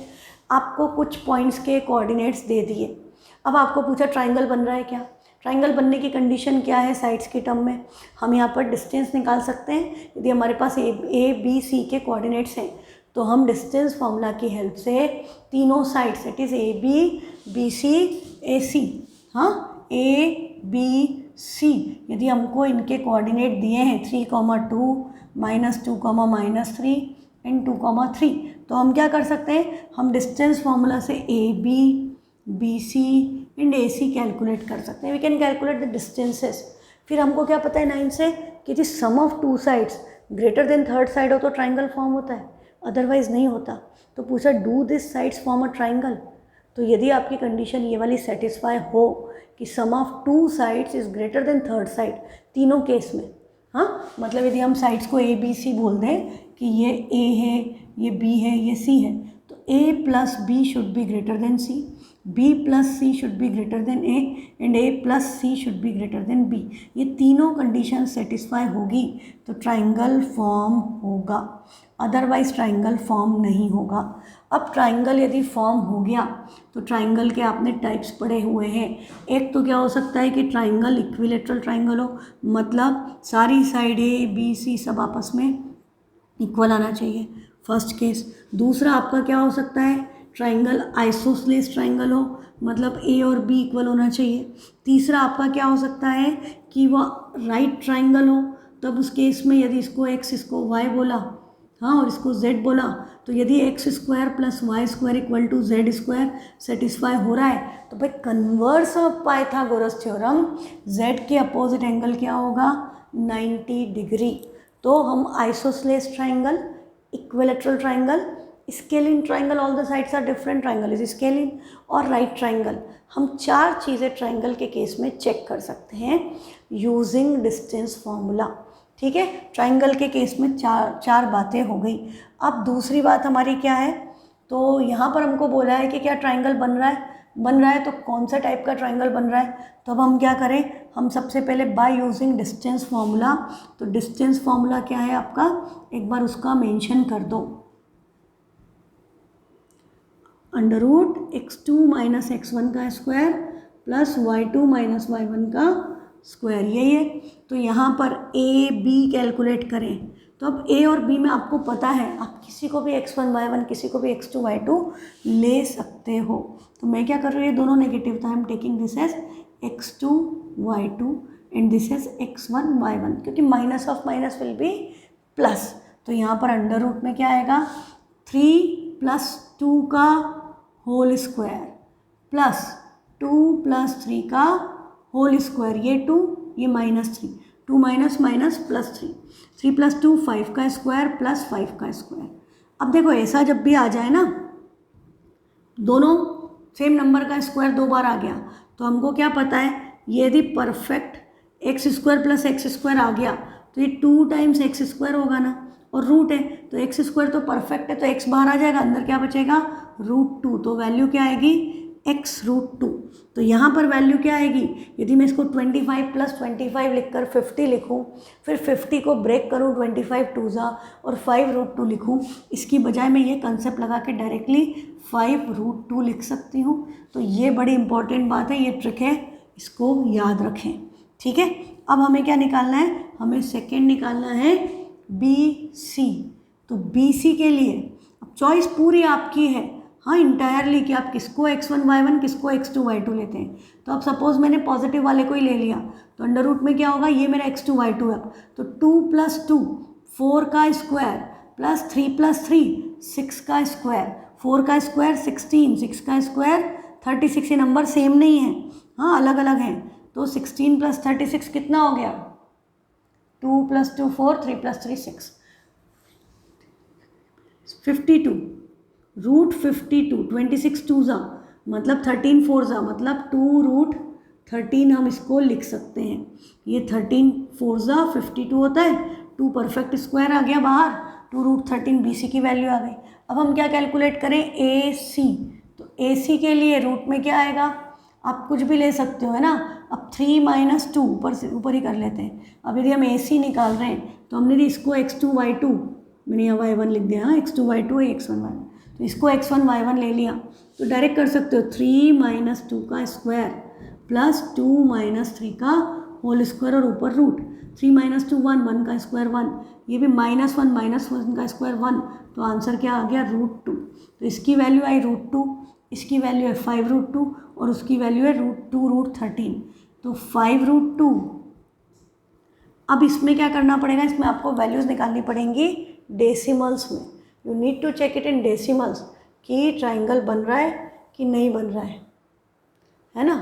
आपको कुछ पॉइंट्स के कोऑर्डिनेट्स दे दिए, अब आपको पूछा ट्राइंगल बन रहा है क्या, ट्राइंगल बनने की कंडीशन क्या है साइड्स की टर्म में, हम यहाँ पर डिस्टेंस निकाल सकते हैं। यदि हमारे पास ए बी सी के कोऑर्डिनेट्स हैं तो हम डिस्टेंस फॉर्मूला की हेल्प से तीनों sides, it is A B C A C, हाँ, ए बी सी, यदि हमको इनके कोऑर्डिनेट दिए हैं 3, 2, -2, -3 एंड 2, 3, तो हम क्या कर सकते हैं, हम डिस्टेंस फॉर्मूला से A B C and A C calculate कर सकते हैं। We can calculate the distances. फिर हमको क्या पता है 9 से कि यदि sum of 2 sides greater than third side हो तो ट्राइंगल फॉर्म होता है, अदरवाइज नहीं होता। तो पूछा do this sides form a triangle, तो यदि आपकी कंडीशन ये वाली सेटिस्फाई हो कि sum of 2 sides is greater than third side, तीनों केस में, हाँ, मतलब यदि हम साइड्स को ए बी सी बोल दें कि ये ए है, ये बी है, ये सी है, तो A plus B should be greater than C. B plus C should be greater than A and A plus C should be greater than B. ये तीनों कंडीशन सेटिस्फाई होगी तो ट्राइंगल फॉर्म होगा, otherwise triangle form नहीं होगा। अब triangle यदि form हो गया तो ट्राइंगल के आपने टाइप्स पढ़े हुए हैं। एक तो क्या हो सकता है कि ट्राइंगल इक्विलेटरल ट्राइंगल हो, मतलब सारी साइड ए बी सी सब आपस में इक्वल आना चाहिए, फर्स्ट केस। दूसरा आपका क्या हो सकता है, ट्राइंगल आइसोसेलेस ट्राइंगल हो, मतलब ए और बी इक्वल होना चाहिए। तीसरा आपका क्या हो सकता है कि वह राइट ट्राइंगल हो, तब उस केस में यदि इसको एक्स इसको वाई बोला, हाँ, और इसको z बोला, तो यदि x square plus y square equal to z square satisfy हो रहा है तो भाई converse of Pythagoras theorem z के अपोजिट एंगल क्या होगा, 90 डिग्री। तो हम isosceles triangle, equilateral triangle, scalene triangle, all the sides are different, triangle is scalene, और राइट ट्राइंगल, हम चार चीज़ें ट्राइंगल के केस में चेक कर सकते हैं यूजिंग डिस्टेंस फॉर्मूला। ठीक है, ट्राइंगल के केस में चार बातें हो गई। अब दूसरी बात हमारी क्या है, तो यहाँ पर हमको बोला है कि क्या ट्राइंगल बन रहा है तो कौन सा टाइप का ट्राइंगल बन रहा है। तो अब हम क्या करें, हम सबसे पहले बाय यूजिंग डिस्टेंस फार्मूला, तो डिस्टेंस फार्मूला क्या है आपका, एक बार उसका मेंशन कर दो, under root x2 minus x1 का square plus y2 minus y1 का स्क्वायर, यही है। तो यहाँ पर a b कैलकुलेट करें, तो अब a और b में आपको पता है, आप किसी को भी x1 y1 किसी को भी x2 y2 ले सकते हो। तो मैं क्या कर रही हूँ, ये दोनों नेगेटिव था, I am taking this as x2 y2 and this as x1 y1, क्योंकि minus of minus will be plus. तो यहाँ पर अंडर रूट में क्या आएगा, 3 प्लस 2 का होल स्क्वायर प्लस 2 प्लस 3 का होल स्क्वायर, ये 2 ये minus 3, 2 minus minus plus 3, 3 plus 2 5 का स्क्वायर प्लस 5 का स्क्वायर। अब देखो ऐसा जब भी आ जाए ना, दोनों सेम नंबर का स्क्वायर दो बार आ गया, तो हमको क्या पता है, यदि perfect x square plus x square आ गया तो ये 2 टाइम्स एक्स स्क्वायर होगा ना, और रूट है तो एक्स स्क्वायर तो परफेक्ट है, तो एक्स बाहर आ जाएगा, अंदर क्या बचेगा, √2, तो वैल्यू क्या आएगी, x√2। तो यहाँ पर वैल्यू क्या आएगी, यदि मैं इसको 25 प्लस 25 लिखकर 50 लिखूँ, फिर 50 को ब्रेक करूँ 25 2 और 5√2 लिखूँ, इसकी बजाय मैं ये कंसेप्ट लगा के डायरेक्टली 5√2 लिख सकती हूँ। तो ये बड़ी इंपॉर्टेंट बात है, ये ट्रिक है, इसको याद रखें। ठीक है, अब हमें क्या निकालना है, हमें सेकेंड निकालना है BC। तो BC के लिए अब चॉइस पूरी आपकी है, हाँ, इंटायरली, कि आप किसको x1 y1 किसको x2 y2 लेते हैं। तो अब सपोज मैंने पॉजिटिव वाले को ही ले लिया, तो अंडर रूट में क्या होगा, ये मेरा x2 y2 है, तो 2 प्लस 2 4 का स्क्वायर प्लस 3 प्लस 3 6 का स्क्वायर, 4 का स्क्वायर 16, 6 का स्क्वायर 36, ये नंबर सेम नहीं है, हाँ अलग अलग हैं, तो 16 प्लस 36 कितना हो गया, 2 प्लस 2 4, 3 प्लस 3 6, 52, √52, 26 2 मतलब 13 4 मतलब 2√13 हम इसको लिख सकते हैं। ये 13 4 52 होता है, 2 परफेक्ट स्क्वायर आ गया बाहर, 2√13 BC की वैल्यू आ गई। अब हम क्या कैलकुलेट करें, AC। तो AC के लिए रूट में क्या आएगा, आप कुछ भी ले सकते हो, है ना। अब 3 माइनस 2 ऊपर ही कर लेते हैं। अब यदि हम AC निकाल रहे हैं तो हमने यदि इसको x2 y2, मैंने यहाँ y1 लिख दिया, x2 y2 है x1 y1, तो इसको x1 y1 ले लिया, तो डायरेक्ट कर सकते हो 3 माइनस 2 का स्क्वायर प्लस 2 माइनस 3 का होल स्क्वायर और ऊपर रूट, 3 माइनस 2 1, 1 का स्क्वायर 1, ये भी -1 माइनस 1 का स्क्वायर 1, तो आंसर क्या आ गया, √2। तो इसकी वैल्यू आई √2, इसकी वैल्यू है 5√2 और उसकी वैल्यू है √2√13, तो 5√2। अब इसमें क्या करना पड़ेगा, इसमें आपको वैल्यूज़ निकालनी पड़ेंगी डेसिमल्स में। You need to check it in decimals कि ट्राइंगल बन रहा है कि नहीं बन रहा है ना।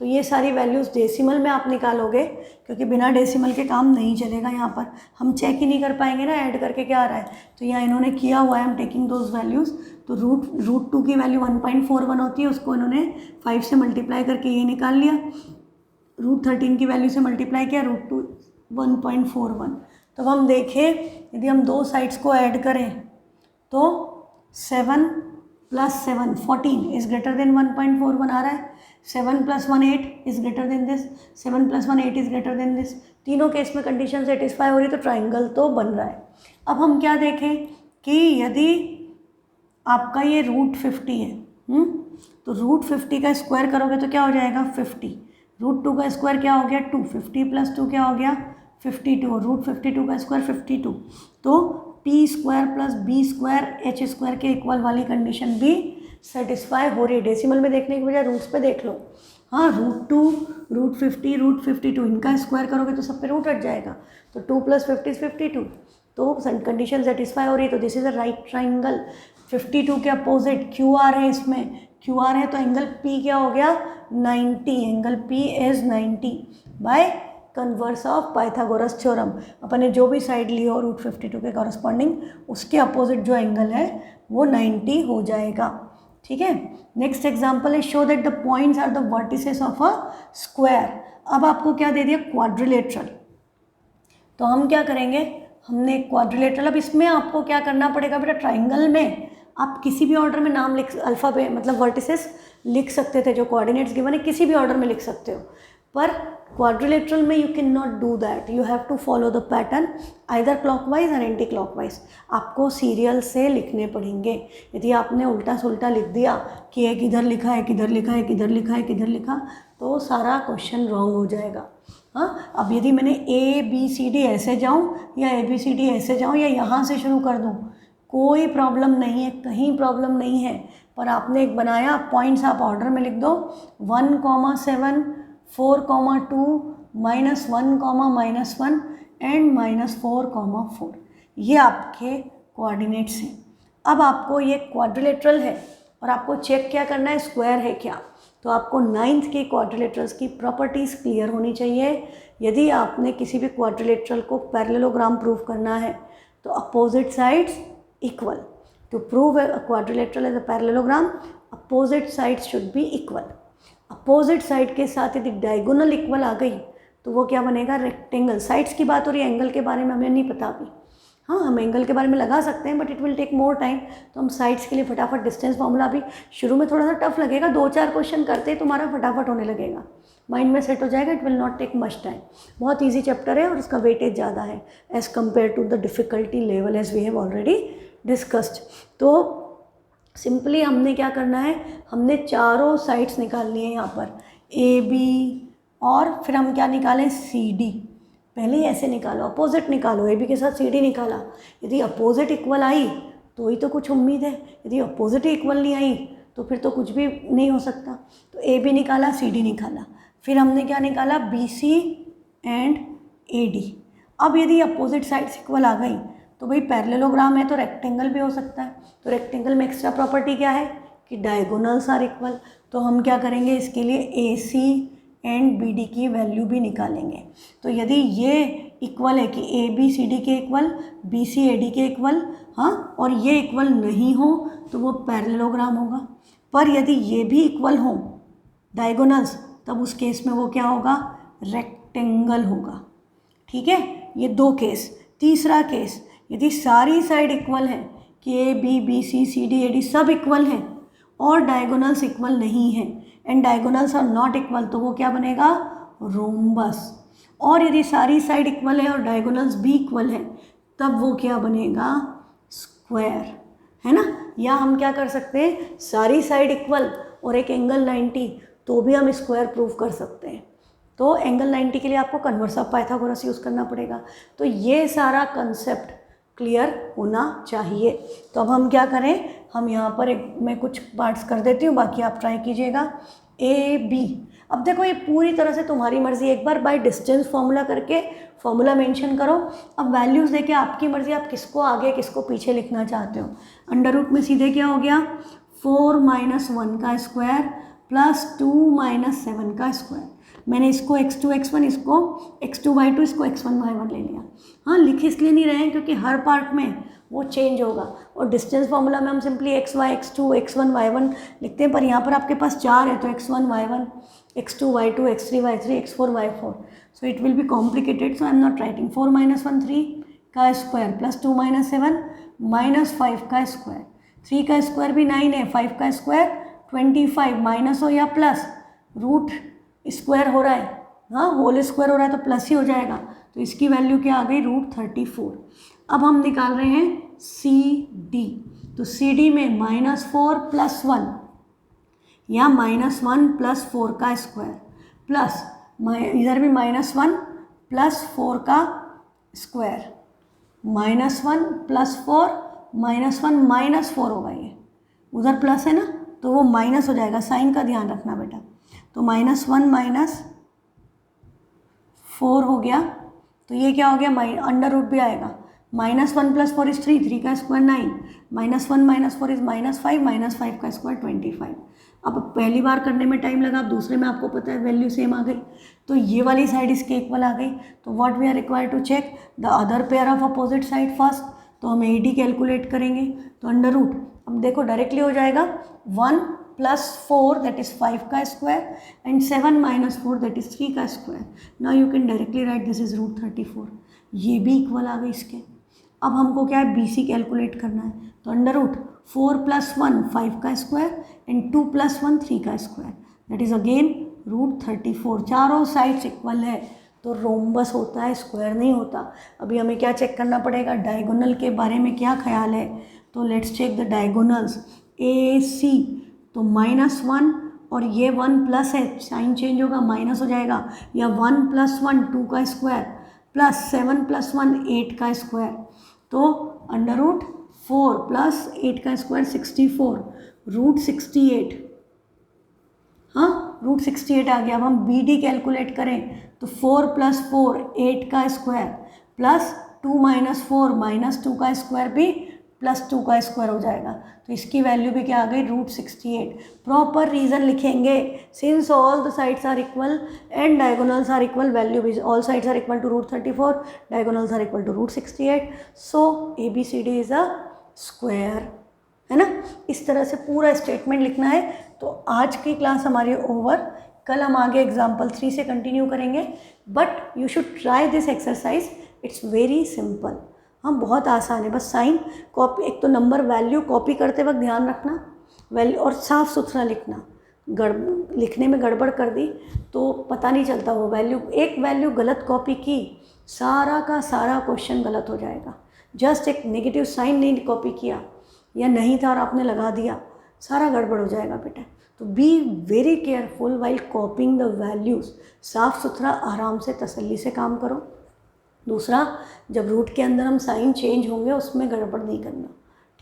तो ये सारी वैल्यूज़ डेसिमल में आप निकालोगे, क्योंकि बिना डेसिमल के काम नहीं चलेगा। यहाँ पर हम चेक ही नहीं कर पाएंगे ना ऐड करके क्या आ रहा है, तो यहाँ इन्होंने किया हुआ है, हम टेकिंग दोज वैल्यूज़। तो √2 की वैल्यू 1.41 होती है, उसको इन्होंने 5 से मल्टीप्लाई करके ये निकाल लिया, √13 की वैल्यू से मल्टीप्लाई किया, √2 1.41। तो हम देखें यदि हम दो साइड्स को ऐड करें तो 7 प्लस 7 14 इज ग्रेटर देन 1.41 आ रहा है। 7 + 1 8 is greater then this, 7 + 1 8 is greater then this. तीनों केस में कंडीशन सेटिस्फाई हो रही तो ट्राइंगल तो बन रहा है। अब हम क्या देखें कि यदि आपका ये √50 है, तो √50 का स्क्वायर करोगे तो क्या हो जाएगा 50। √2 का स्क्वायर क्या हो गया 2, 50 + 2 क्या हो गया 52, और √52 का स्क्वायर 52। तो p² + b² h² के इक्वल वाली कंडीशन भी सेटिस्फाई हो रही है। डेसिमल में देखने की बजाय रूट्स पे देख लो। हाँ, √2, √50, √52 इनका स्क्वायर करोगे तो सब पे रूट हट जाएगा, तो 2 + 50 = 52। तो कंडीशन सेटिस्फाई हो रही है, तो this is a right triangle. 52 के अपोजिट QR है, इसमें QR है तो एंगल P क्या हो गया 90। Angle P is 90 by converse of Pythagoras theorem. अपन ने जो भी साइड ली हो √52 के कॉरस्पॉन्डिंग, उसके अपोजिट जो एंगल है वो 90 हो जाएगा। ठीक है, नेक्स्ट एग्जाम्पल है show that the points are the vertices of a square. अब आपको क्या दे दिया क्वाड्रिलेटरल, तो हम क्या करेंगे, हमने क्वाड्रिलेटरल। अब इसमें आपको क्या करना पड़ेगा बेटा, ट्राइंगल में आप किसी भी ऑर्डर में नाम लिख, अल्फ़ाबेट मतलब वर्टिसेस लिख सकते थे, जो कोऑर्डिनेट्स गिवन है किसी भी ऑर्डर में लिख सकते हो, पर क्वाड्रिलेटरल में you can not do that, you have to follow the pattern either clockwise और एंटी क्लॉकवाइज। आपको सीरियल से लिखने पड़ेंगे। यदि आपने उल्टा सुल्टा लिख दिया कि एक इधर लिखा है, किधर लिखा है, किधर लिखा है, किधर लिखा, तो सारा क्वेश्चन रॉन्ग हो जाएगा। हाँ, अब यदि मैंने ABCD ऐसे जाऊँ या ABCD ऐसे जाऊँ या यहाँ से शुरू कर दूँ, कोई प्रॉब्लम नहीं है, कहीं प्रॉब्लम नहीं है। पर आपने एक बनाया, पॉइंट्स आप ऑर्डर में लिख दो 1,7, 4,2, -1, -1 एंड -4,4, ये आपके कोऑर्डिनेट्स हैं। अब आपको ये क्वाड्रिलेटरल है और आपको चेक क्या करना है, स्क्वायर है क्या। तो आपको 9th के क्वाड्रिलेटरल्स की प्रॉपर्टीज़ क्लियर होनी चाहिए। यदि आपने किसी भी क्वाड्रिलेटरल को पैरेललोग्राम प्रूव करना है तो opposite sides equal. To prove a quadrilateral as a parallelogram, opposite sides should be equal. Opposite side के साथ यदि डायगोनल इक्वल आ गई तो वो क्या बनेगा, रेक्टेंगल। साइड्स की बात हो रही है, एंगल के बारे में हमें नहीं पता अभी। हाँ, हम एंगल के बारे में लगा सकते हैं but it will take more time, तो हम साइड्स के लिए फटाफट डिस्टेंस फार्मूला भी शुरू में थोड़ा सा टफ लगेगा, 2-4 क्वेश्चन करते ही तुम्हारा फटाफट होने लगेगा, माइंड में सेट हो जाएगा। It will not take much time. बहुत ईजी चैप्टर है और उसका वेटेज ज़्यादा है as compare to the difficulty level as we have already discussed. तो सिंपली हमने क्या करना है, हमने चारों साइड्स निकालनी है यहाँ पर, AB, और फिर हम क्या निकालें CD। पहले ही ऐसे निकालो, अपोजिट निकालो, AB के साथ CD निकाला। यदि अपोजिट इक्वल आई तो ही तो कुछ उम्मीद है, यदि अपोजिट इक्वल नहीं आई तो फिर तो कुछ भी नहीं हो सकता। तो AB निकाला, CD निकाला, फिर हमने क्या निकाला, BC एंड AD। अब यदि अपोजिट साइड्स इक्वल आ गई तो भाई पैरेललोग्राम है तो रेक्टेंगल भी हो सकता है। तो रेक्टेंगल में एक्स्ट्रा प्रॉपर्टी क्या है कि डायगोनल्स आर इक्वल। तो हम क्या करेंगे, इसके लिए AC एंड BD की वैल्यू भी निकालेंगे। तो यदि ये इक्वल है कि AB CD के इक्वल, BC AD के इक्वल, हाँ, और ये इक्वल नहीं हो तो वो पैरेललोग्राम होगा। पर यदि ये भी इक्वल हो डायगोनल्स, तब उस केस में वो क्या होगा, रेक्टेंगल होगा। ठीक है, ये 2 केस। तीसरा केस, यदि सारी साइड इक्वल है कि AB BC CD AD सब इक्वल हैं और डायगोनल्स इक्वल नहीं हैं and diagonals are not equal, तो वो क्या बनेगा, रोम्बस। और यदि सारी साइड इक्वल है और डायगोनल्स भी इक्वल हैं तब वो क्या बनेगा, स्क्वायर, है ना। या हम क्या कर सकते हैं, सारी साइड इक्वल और एक एंगल 90, तो भी हम स्क्वायर प्रूव कर सकते हैं। तो एंगल 90 के लिए आपको कन्वर्स ऑफ पाइथागोरस यूज़ करना पड़ेगा। तो ये सारा कंसेप्ट क्लियर होना चाहिए। तो अब हम क्या करें, हम यहाँ पर मैं कुछ पार्ट्स कर देती हूँ, बाकी आप ट्राई कीजिएगा। AB, अब देखो ये पूरी तरह से तुम्हारी मर्ज़ी, एक बार बाय डिस्टेंस फॉर्मूला करके फॉर्मूला मेंशन करो। अब वैल्यूज़ देके आपकी मर्ज़ी, आप किसको आगे किसको पीछे लिखना चाहते हो। अंडर रूट में सीधे क्या हो गया, 4 - 1 का स्क्वायर प्लस 2 - 7 का स्क्वायर। मैंने इसको x2 x1, इसको x2 y2, इसको x1 y1 ले लिया। हाँ, लिख इसलिए नहीं रहे हैं क्योंकि हर पार्ट में वो चेंज होगा, और डिस्टेंस फार्मूला में हम simply x1 x2 x1 y1 लिखते हैं, पर यहाँ पर आपके पास 4 है तो x1 y1 x2 y2 x3 y3 x4 y4, so it will be complicated, so I am not writing. 4 - 1 3 का स्क्वायर प्लस 2 - 7 -5 का स्क्वायर, 3 का स्क्वायर भी 9 है, 5 का स्क्वायर 25, माइनस हो या प्लस, रूट स्क्वायर हो रहा है, हाँ होल स्क्वायर हो रहा है तो प्लस ही हो जाएगा, तो इसकी वैल्यू क्या आ गई √34। अब हम निकाल रहे हैं CD, तो CD में -4 + 1 या -1 + 4 का स्क्वायर प्लस इधर भी -1 + 4 का स्क्वायर, -1 + 4 -1 -4 होगा, ये उधर प्लस है ना तो वो माइनस हो जाएगा, साइन का ध्यान रखना बेटा। तो -1 -4 हो गया, तो ये क्या हो गया, अंडर रूट भी आएगा, -1 + 4 = 3, 3 का स्क्वायर 9, -1 - 4 = -5, -5 का स्क्वायर 25। अब पहली बार करने में टाइम लगा, अब दूसरे में आपको पता है वैल्यू सेम आ गई, तो ये वाली साइड इसके इक्वल आ गई। तो what we are required to check the other pair of opposite side first, तो हम AD कैलकुलेट करेंगे, तो अंडर रूट, अब देखो डायरेक्टली हो जाएगा 1 + 4 दैट इज 5 का स्क्वायर एंड 7 - 4 दैट इज 3 का square. Now you can directly right this is √34, ये भी इक्वल आ गई इसके। अब हमको क्या है, BC कैलकुलेट करना है, तो अंडर रूट 4 + 1 5 का स्क्वायर एंड 2 + 1 3 का स्क्वायर दैट इज अगेन √34। चारों साइड्स इक्वल है तो रोम्बस होता है, स्क्वायर नहीं होता। अभी हमें क्या चेक करना पड़ेगा, डायगोनल के बारे में क्या ख्याल है, तो let's check the diagonals. AC तो -1 और ये 1 प्लस है, साइन चेंज होगा, माइनस हो जाएगा, या 1 + 1 2 का स्क्वायर प्लस 7 + 1 8 का स्क्वायर, तो अंडर रूट 4 + 8 का स्क्वायर 64, √68, हाँ √68 आ गया। अब हम BD कैलकुलेट करें तो 4 + 4 8 का स्क्वायर प्लस 2 - 4 -2 का स्क्वायर भी प्लस 2 का स्क्वायर हो जाएगा, तो इसकी वैल्यू भी क्या आ गई √68। प्रॉपर रीज़न लिखेंगे, since all the sides are equal and diagonals are equal, value भी all sides are equal to √34, diagonals are equal to √68, so ABCD is a square, है ना। इस तरह से पूरा स्टेटमेंट लिखना है। तो आज की क्लास हमारी ओवर, कल हम आगे एग्जाम्पल 3 से कंटिन्यू करेंगे, but you should try this exercise, it's very simple, हाँ बहुत आसान है। बस साइन कॉपी, एक तो नंबर वैल्यू कॉपी करते वक्त ध्यान रखना, वैल्यू और साफ़ सुथरा लिखना, लिखने में गड़बड़ कर दी तो पता नहीं चलता, वो वैल्यू, एक वैल्यू गलत कॉपी की सारा का सारा क्वेश्चन गलत हो जाएगा। जस्ट एक नेगेटिव साइन नहीं कॉपी किया या नहीं था और आपने लगा दिया, सारा गड़बड़ हो जाएगा बेटा। तो be very careful while copying the values, साफ़ सुथरा आराम से तसल्ली से काम करो। दूसरा, जब रूट के अंदर हम साइन चेंज होंगे उसमें गड़बड़ नहीं करना,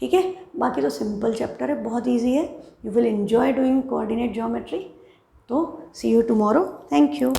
ठीक है। बाकी तो सिंपल चैप्टर है, बहुत इजी है, you will enjoy doing coordinate geometry. तो सी यू टुमारो, थैंक यू।